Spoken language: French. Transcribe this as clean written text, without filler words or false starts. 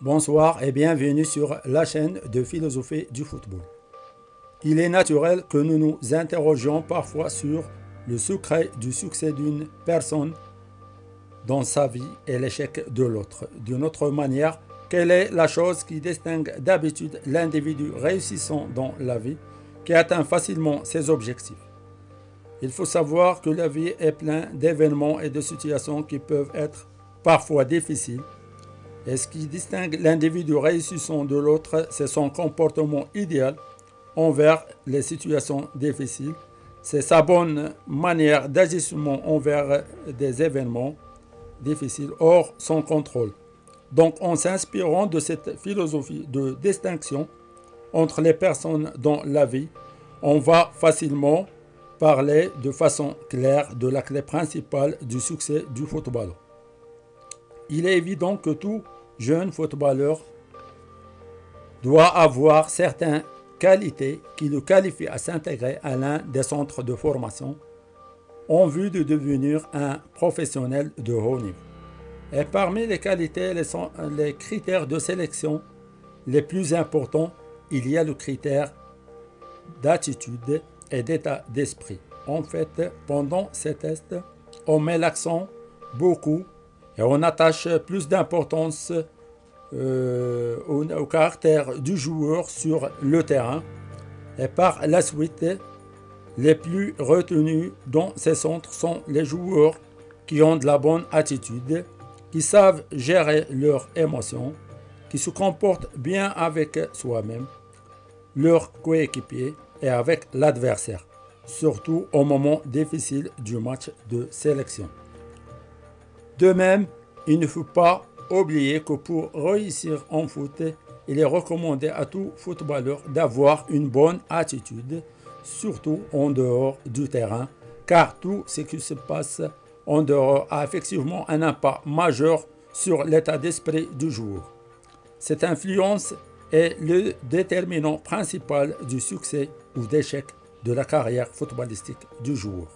Bonsoir et bienvenue sur la chaîne de philosophie du football. Il est naturel que nous nous interrogions parfois sur le secret du succès d'une personne dans sa vie et l'échec de l'autre. D'une autre manière, quelle est la chose qui distingue d'habitude l'individu réussissant dans la vie, qui atteint facilement ses objectifs? Il faut savoir que la vie est pleine d'événements et de situations qui peuvent être parfois difficiles. Et ce qui distingue l'individu réussissant de l'autre, c'est son comportement idéal envers les situations difficiles. C'est sa bonne manière d'agissement envers des événements difficiles hors son contrôle. Donc en s'inspirant de cette philosophie de distinction entre les personnes dans la vie, on va facilement parler de façon claire de la clé principale du succès du football. Il est évident que tout jeune footballeur doit avoir certaines qualités qui le qualifient à s'intégrer à l'un des centres de formation en vue de devenir un professionnel de haut niveau. Et parmi les qualités, les critères de sélection les plus importants, il y a le critère d'attitude et d'état d'esprit. En fait, pendant ces tests, on met l'accent beaucoup et on attache plus d'importance au caractère du joueur sur le terrain. Et par la suite, les plus retenus dans ces centres sont les joueurs qui ont de la bonne attitude, qui savent gérer leurs émotions, qui se comportent bien avec soi-même, leurs coéquipiers et avec l'adversaire, surtout au moment difficile du match de sélection. De même, il ne faut pas oublier que pour réussir en foot, il est recommandé à tout footballeur d'avoir une bonne attitude, surtout en dehors du terrain, car tout ce qui se passe en dehors a effectivement un impact majeur sur l'état d'esprit du joueur. Cette influence est le déterminant principal du succès ou d'échec de la carrière footballistique du joueur.